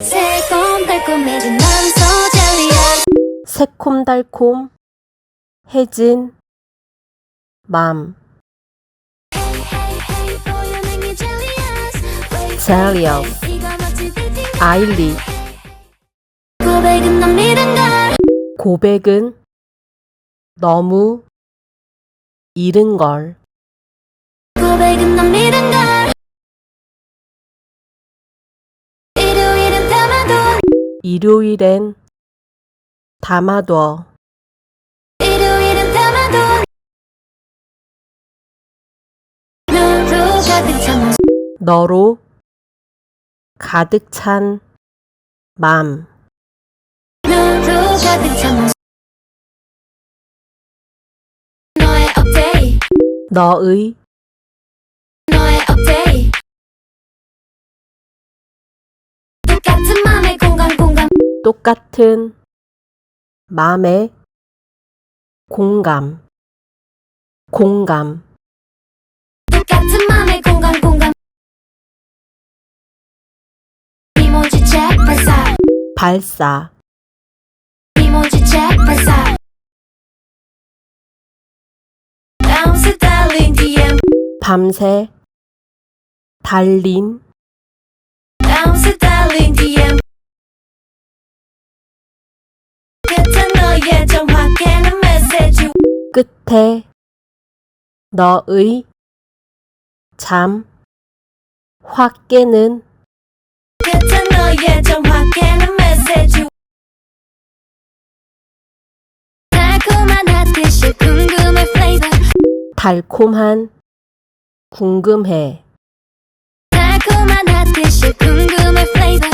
새콤달콤해진 넌 소젤리야. 새콤달콤해진 맘. 젤리어스 아일리. 고백은 넌 믿은 걸. 고백은 너무 이른 걸. 고백은 넌 믿은 걸. 일요일은 담아둬. 일요일엔 담아둬. 일요일은 담아둬. 너로 가득 찬 너로 가득 찬 맘. 너로 가득 찬 너의 업데이. 너의 너의 업데이. 똑같은 맘의 공감. 똑같은 맘의 공감. 똑같은 맘의 공감. 이모지 책 발사. 이모지 책 발사. 밤새 달린 DM. 밤새 달린 밤새 달린 DM. 끝에 너의 정확해는 메시지. 끝에 너의 잠 확 깨는 끝에 너의 정확해는 메시지. 달콤한 핫디시 궁금해 플레이버. 달콤한 궁금해. 달콤한 핫디시 궁금해 플레이버.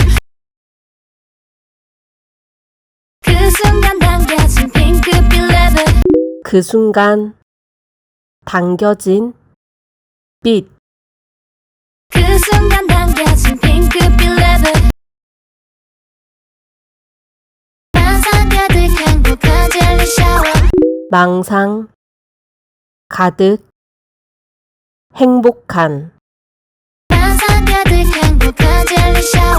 그 순간 당겨진 핑크빛 레벨. 그 순간 당겨진 빛. 그 순간 당겨진 핑크빛 레벨. 망상 가득 행복한 젤리 샤워. 망상 가득 행복한 망상 가득 행복한 젤리 샤워.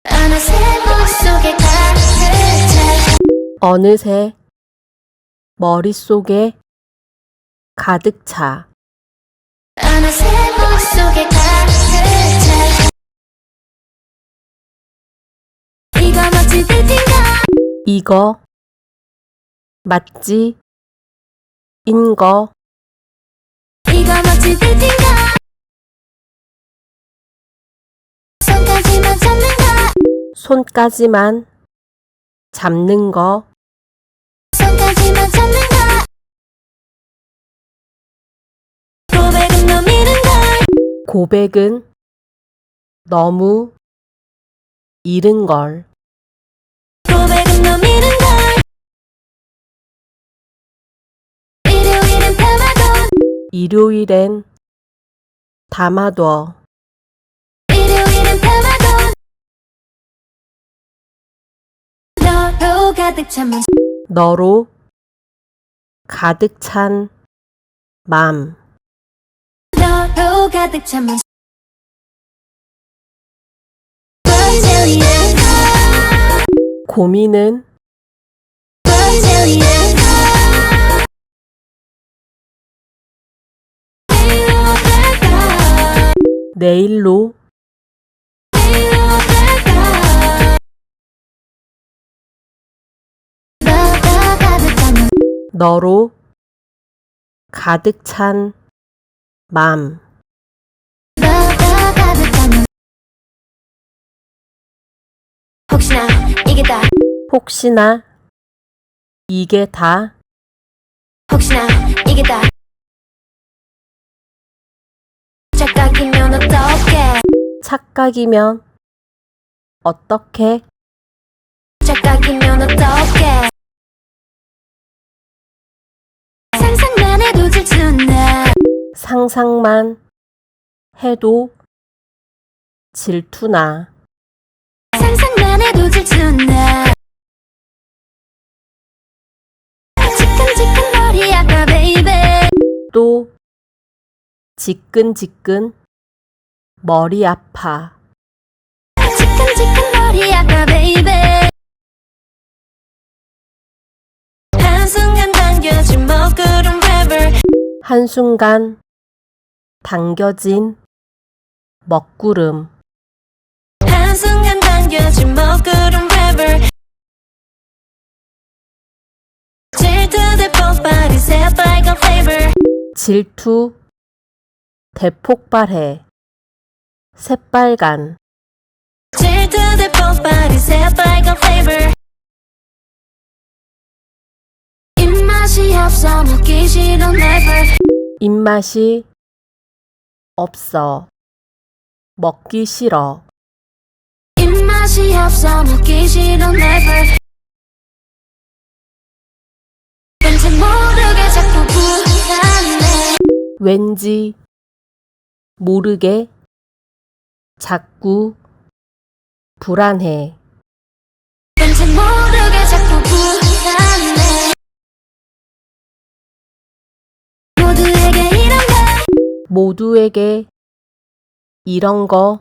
어느새 머릿속에 가득 차. 어느새 머릿속에 가득 차. 어느새 머릿속에 가득 차. 이거 멋진 데이트인가? 이거 맞지? 인거. 이거 멋진 데이트인가? 손까지만 잡는 거. 손까지만 잡는 거. 손까지만 잡는 거. 고백은 너 믿은 걸. 고백은 너무 이른 걸. 고백은 너 믿은 걸. 일요일은 담아둬. 일요일엔 담아둬. 일요일은 담아둬. 너로 가득 찬 맘. 너로 가득 찬 맘. 너로 가득 찬 맘. 고민은 내일로 너로 가득 찬 맘. 혹시나 이게 다. 혹시나 이게 다. 혹시나 이게 다. 착각이면 어떡해. 착각이면 어떻게? 착각이면 어떡해. 상상만 해도 질투나. 상상만 해도 질투나. 상상만 해도 질투나. 지끈지끈 머리 아파 베이베. 또 지끈지끈 머리 아파. 지끈지끈 머리 아파 baby 한순간 당겨진 먹구름 river 한순간 당겨진 먹구름. 한순간 당겨진 먹구름 river 질투 대폭발이 새빨간 flavor 질투 대폭발해. 새빨간. 질투 대폭발이 새빨간 flavor 입맛이 없어 먹기 싫어 never 입맛이 없어. 먹기 싫어. 입맛이 없어 먹기 싫어 never 왠지 모르게 자꾸 불안해 왠지 모르게 자꾸 불안해. 왠지 모르게 자꾸 불안해 모두에게 이런 걸 모두에게 이런 거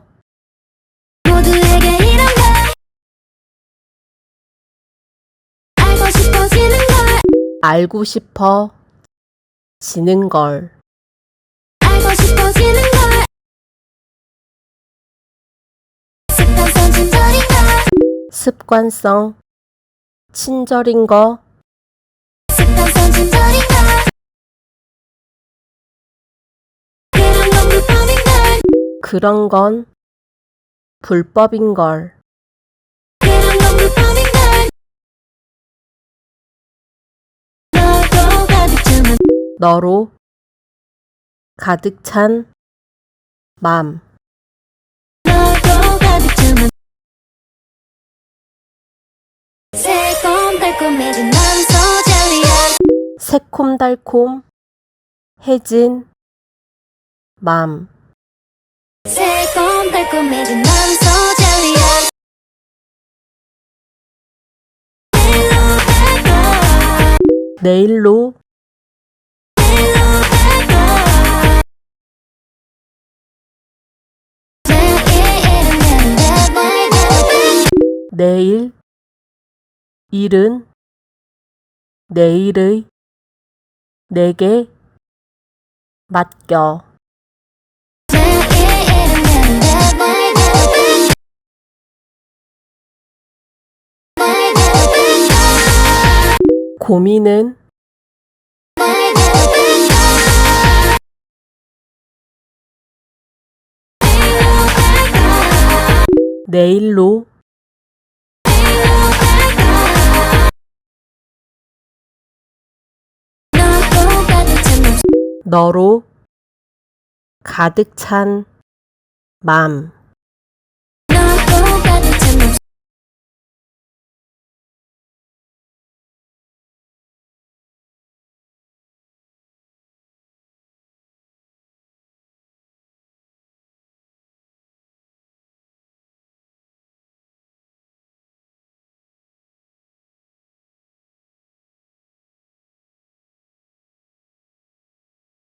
모두에게 이런 걸 알고 싶어지는 걸 알고 싶어 지는 걸. 알고 싶어지는 걸 습관성 진절인 걸 습관성 친절인 거. 습관성 진절인 걸 그런 건 불법인 걸 그런 건 불법인 걸. 그런 건 불법인 걸 너도 가득 주면 너로 가득 찬 맘. 너도 가득 주면 새콤달콤해진 난 소젤리야 새콤달콤해진 맘. 새콤달콤해진 난 소젤리야 내일로 내일 일은 내일의 내게 맡겨. 고민은 내일로 너로 가득 찬 맘.